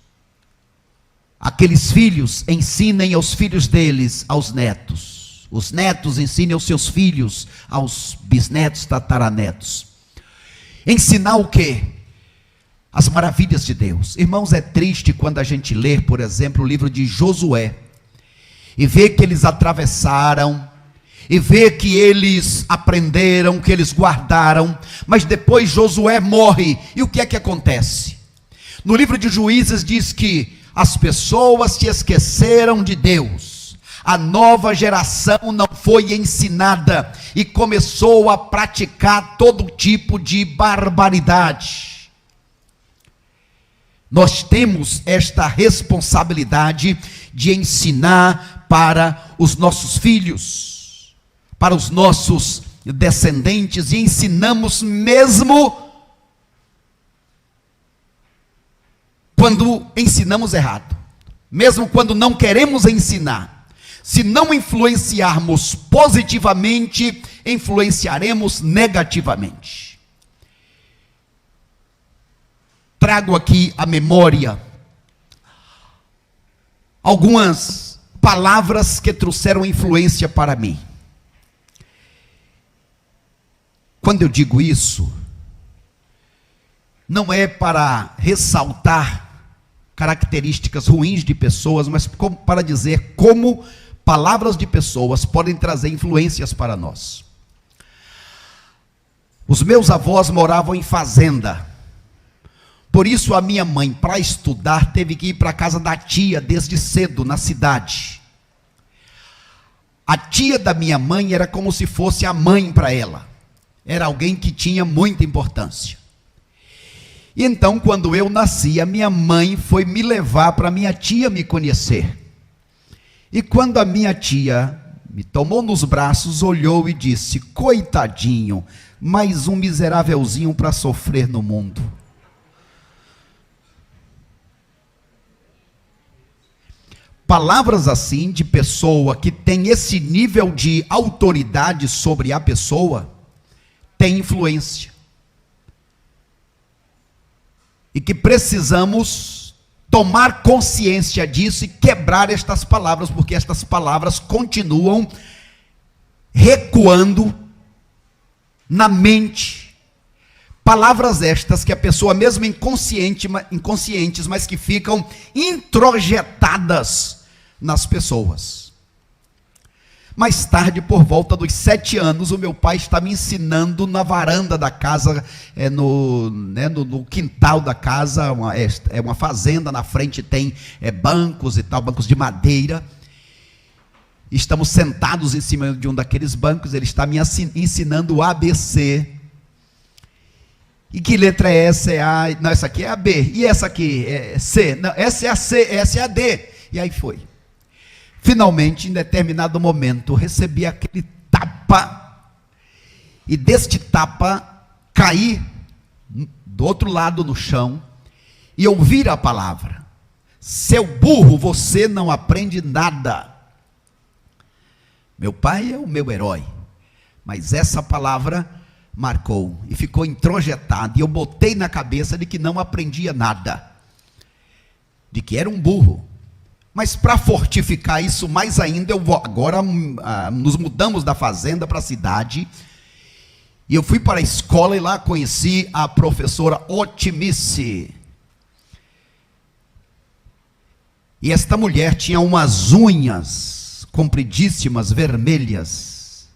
Aqueles filhos ensinem aos filhos deles, aos netos. Os netos ensinem aos seus filhos, aos bisnetos, tataranetos. Ensinar o quê? As maravilhas de Deus. Irmãos, é triste quando a gente lê, por exemplo, o livro de Josué, e vê que eles atravessaram, e vê que eles aprenderam, que eles guardaram, mas depois Josué morre, e o que é que acontece? No livro de Juízes diz que as pessoas se esqueceram de Deus, a nova geração não foi ensinada, e começou a praticar todo tipo de barbaridade. Nós temos esta responsabilidade de ensinar para os nossos filhos, para os nossos descendentes, e ensinamos mesmo quando ensinamos errado, mesmo quando não queremos ensinar. Se não influenciarmos positivamente, influenciaremos negativamente. Trago aqui à memória algumas palavras que trouxeram influência para mim. Quando eu digo isso, não é para ressaltar características ruins de pessoas, mas para dizer como palavras de pessoas podem trazer influências para nós. Os meus avós moravam em fazenda. Por isso a minha mãe, para estudar, teve que ir para a casa da tia desde cedo, na cidade. A tia da minha mãe era como se fosse a mãe para ela. Era alguém que tinha muita importância. E então, quando eu nasci, a minha mãe foi me levar para minha tia me conhecer. E quando a minha tia me tomou nos braços, olhou e disse: coitadinho, mais um miserávelzinho para sofrer no mundo. Palavras assim de pessoa que tem esse nível de autoridade sobre a pessoa, tem influência. E que precisamos tomar consciência disso e quebrar estas palavras, porque estas palavras continuam recuando na mente. Palavras estas que a pessoa mesmo inconscientes, mas que ficam introjetadas nas pessoas. Mais tarde, por volta dos 7 anos, o meu pai está me ensinando na varanda da casa, no quintal da casa, é uma fazenda, na frente tem bancos e tal, bancos de madeira. Estamos sentados em cima de um daqueles bancos, ele está me ensinando o ABC. E que letra é essa? É A? Não, essa aqui é a B. E essa aqui é C? Não, essa é a C, essa é a D. E aí foi. Finalmente, em determinado momento, recebi aquele tapa. E deste tapa, caí do outro lado no chão e ouvir a palavra: seu burro, você não aprende nada. Meu pai é o meu herói, mas essa palavra marcou e ficou introjetado, e eu botei na cabeça de que não aprendia nada, de que era um burro, Mas para fortificar isso mais ainda, eu vou agora nos mudamos da fazenda para a cidade. E eu fui para a escola e lá conheci a professora Otimice. E esta mulher tinha umas unhas compridíssimas, vermelhas,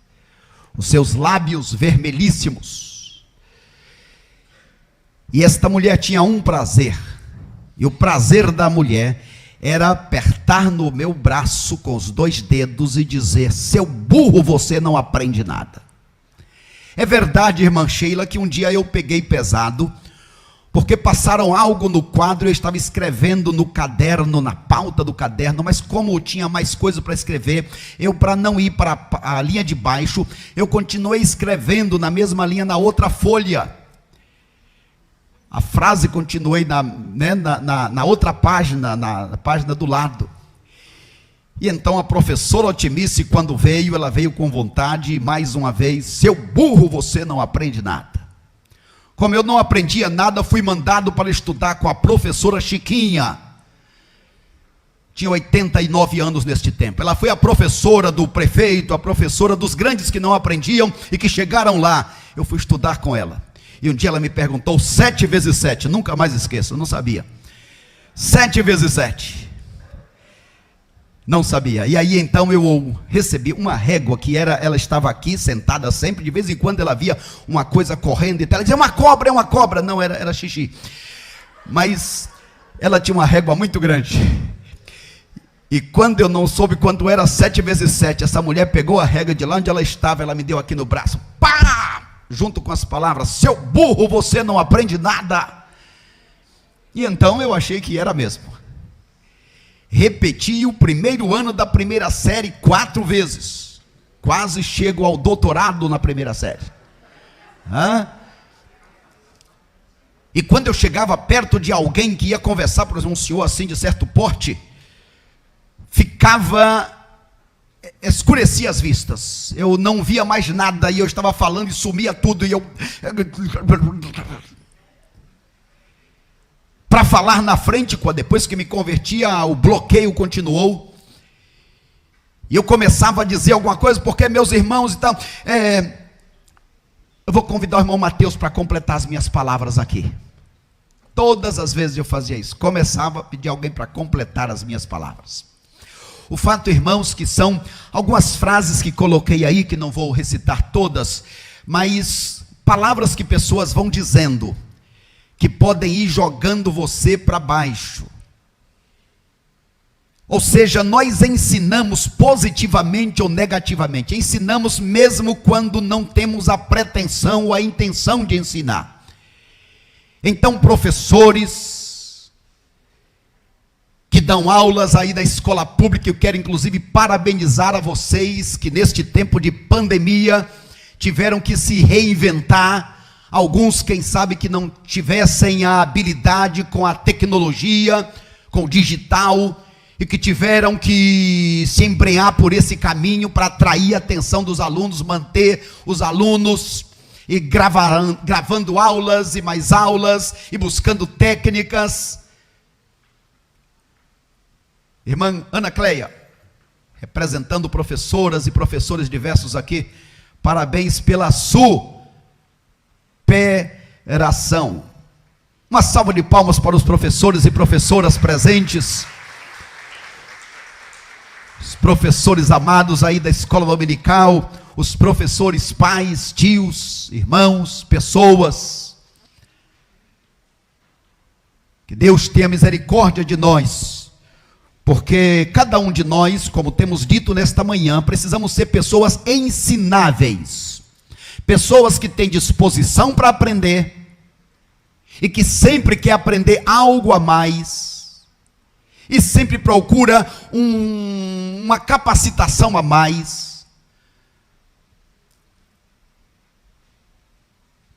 os seus lábios vermelhíssimos. E esta mulher tinha um prazer, e o prazer da mulher era apertar no meu braço com os 2 dedos e dizer: seu burro, você não aprende nada. É verdade, irmã Sheila, que um dia eu peguei pesado, porque passaram algo no quadro, eu estava escrevendo no caderno, na pauta do caderno, mas como eu tinha mais coisa para escrever, eu, para não ir para a linha de baixo, eu continuei escrevendo na mesma linha, na outra folha. A frase continuei na outra página, na página do lado. E então a professora Otimice, quando veio, ela veio com vontade, e mais uma vez: seu burro, você não aprende nada. Como eu não aprendia nada, fui mandado para estudar com a professora Chiquinha. Tinha 89 anos neste tempo. Ela foi a professora do prefeito, a professora dos grandes que não aprendiam e que chegaram lá. Eu fui estudar com ela. E um dia ela me perguntou 7 vezes 7, nunca mais esqueço, eu não sabia. 7 vezes 7. Não sabia. E aí então eu recebi uma régua que ela estava aqui sentada sempre, de vez em quando ela via uma coisa correndo e ela dizia: é uma cobra. Não, era xixi. Mas ela tinha uma régua muito grande. E quando eu não soube quanto era 7 vezes 7, essa mulher pegou a régua de lá onde ela estava, ela me deu aqui no braço. Pá! Junto com as palavras: seu burro, você não aprende nada. E então eu achei que era mesmo. Repeti o primeiro ano da primeira série 4 vezes. Quase chego ao doutorado na primeira série. E quando eu chegava perto de alguém que ia conversar, por exemplo, um senhor assim de certo porte, escurecia as vistas. Eu não via mais nada e eu estava falando e sumia tudo e eu... Para falar na frente, depois que me convertia, o bloqueio continuou. E eu começava a dizer alguma coisa, porque meus irmãos e tal... Eu vou convidar o irmão Mateus para completar as minhas palavras aqui. Todas as vezes eu fazia isso. Começava a pedir alguém para completar as minhas palavras. O fato, irmãos, que são algumas frases que coloquei aí, que não vou recitar todas, mas palavras que pessoas vão dizendo, que podem ir jogando você para baixo. Ou seja, nós ensinamos positivamente ou negativamente. Ensinamos mesmo quando não temos a pretensão ou a intenção de ensinar. Então, professores que dão aulas aí da escola pública, eu quero inclusive parabenizar a vocês que neste tempo de pandemia tiveram que se reinventar. Alguns, quem sabe, que não tivessem a habilidade com a tecnologia, com o digital, e que tiveram que se embrenhar por esse caminho para atrair a atenção dos alunos, manter os alunos, e gravando aulas e mais aulas, e buscando técnicas. Irmã Ana Cleia, representando professoras e professores diversos aqui, parabéns pela superação. Uma salva de palmas para os professores e professoras presentes, os professores amados aí da escola dominical, os professores, pais, tios, irmãos, pessoas. Que Deus tenha misericórdia de nós, porque cada um de nós, como temos dito nesta manhã, precisamos ser pessoas ensináveis, pessoas que têm disposição para aprender, e que sempre quer aprender algo a mais, e sempre procura uma capacitação a mais.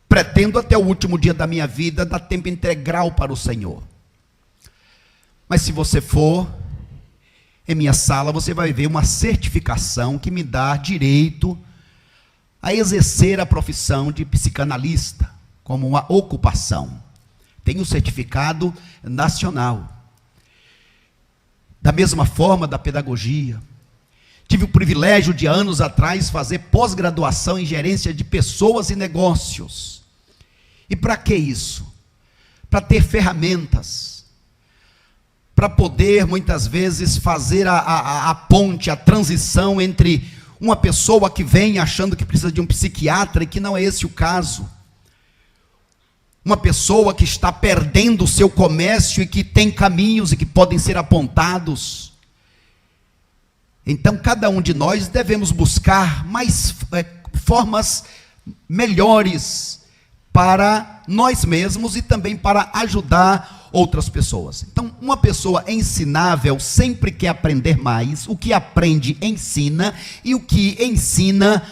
Pretendo até o último dia da minha vida dar tempo integral para o Senhor. Mas se você for em minha sala, você vai ver uma certificação que me dá direito a exercer a profissão de psicanalista como uma ocupação. Tenho um certificado nacional. Da mesma forma da pedagogia. Tive o privilégio de anos atrás fazer pós-graduação em gerência de pessoas e negócios. E para que isso? Para ter ferramentas, para poder muitas vezes fazer a ponte, a transição entre uma pessoa que vem achando que precisa de um psiquiatra e que não é esse o caso. Uma pessoa que está perdendo o seu comércio e que tem caminhos e que podem ser apontados. Então, cada um de nós devemos buscar mais formas melhores para nós mesmos e também para ajudar outras pessoas. Então, uma pessoa ensinável sempre quer aprender mais. O que aprende, ensina. E o que ensina,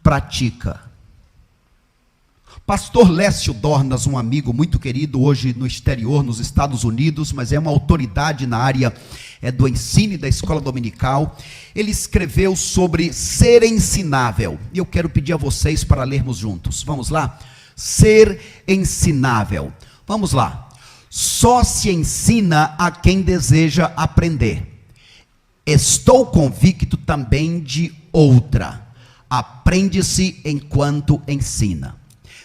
pratica. Pastor Lécio Dornas, um amigo muito querido, hoje no exterior, nos Estados Unidos, mas é uma autoridade na área do ensino e da escola dominical. Ele escreveu sobre ser ensinável. E eu quero pedir a vocês para lermos juntos. Vamos lá? Ser ensinável. Vamos lá. Só se ensina a quem deseja aprender. Estou convicto também de outra. Aprende-se enquanto ensina.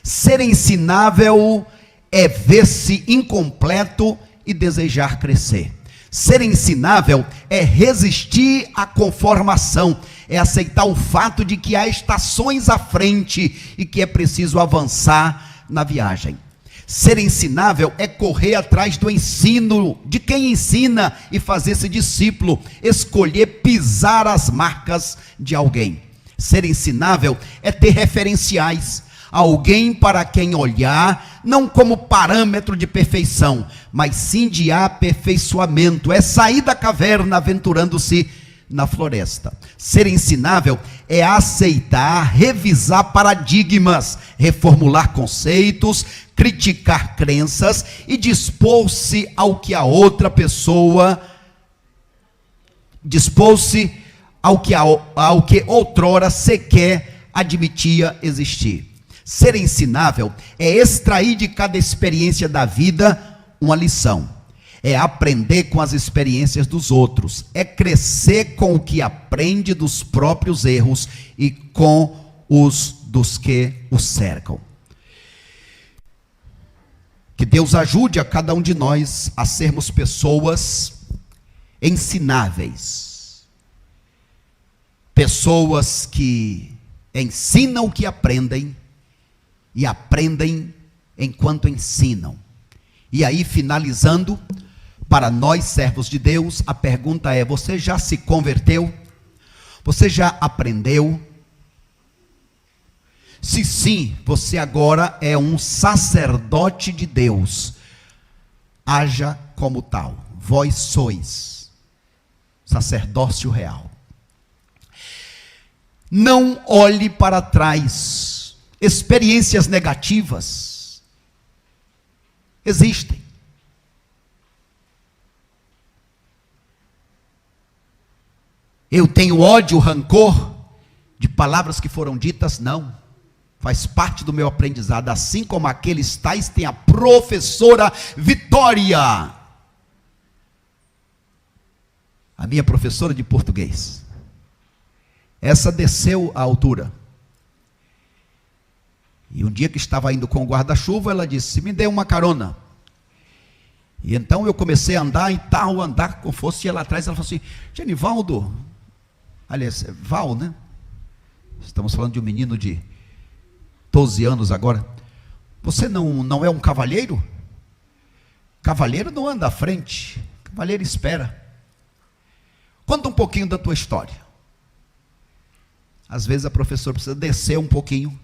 Ser ensinável é ver-se incompleto e desejar crescer. Ser ensinável é resistir à conformação, é aceitar o fato de que há estações à frente e que é preciso avançar na viagem. Ser ensinável é correr atrás do ensino, de quem ensina e fazer-se discípulo, escolher pisar as marcas de alguém. Ser ensinável é ter referenciais, alguém para quem olhar, não como parâmetro de perfeição, mas sim de aperfeiçoamento, é sair da caverna aventurando-se na floresta. Ser ensinável é aceitar, revisar paradigmas, reformular conceitos, criticar crenças e dispor-se ao que a outra pessoa, ao que outrora sequer admitia existir. Ser ensinável é extrair de cada experiência da vida uma lição. É aprender com as experiências dos outros. É crescer com o que aprende dos próprios erros e com os dos que o cercam. Que Deus ajude a cada um de nós a sermos pessoas ensináveis. Pessoas que ensinam o que aprendem e aprendem enquanto ensinam. E aí, finalizando, para nós servos de Deus, a pergunta é: você já se converteu? Você já aprendeu? Se sim, você agora é um sacerdote de Deus. Haja como tal. Vós sois sacerdócio real. Não olhe para trás. Experiências negativas existem. Eu tenho ódio, rancor de palavras que foram ditas? Não. Faz parte do meu aprendizado. Assim como aqueles tais têm a professora Vitória. A minha professora de português. Essa desceu a altura. E um dia que estava indo com o guarda-chuva, ela disse: me dê uma carona. E então eu comecei a andar e tal, andar como fosse, e ela atrás, ela falou assim: Genivaldo, aliás, Val, né? Estamos falando de um menino de 12 anos agora. Você não é um cavalheiro? Cavalheiro não anda à frente, cavalheiro espera. Conta um pouquinho da tua história. Às vezes a professora precisa descer um pouquinho,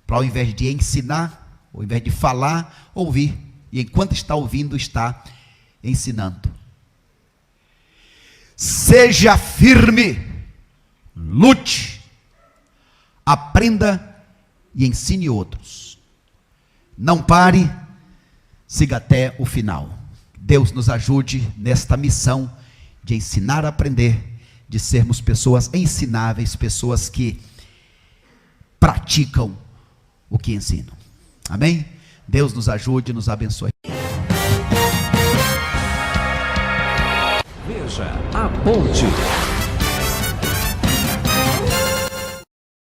para ao invés de ensinar, ao invés de falar, ouvir. E enquanto está ouvindo, está ensinando. Seja firme, lute, aprenda e ensine outros. Não pare, siga até o final. Deus nos ajude nesta missão de ensinar a aprender, de sermos pessoas ensináveis, pessoas que praticam o que ensinam. Amém? Deus nos ajude e nos abençoe. Veja a ponte.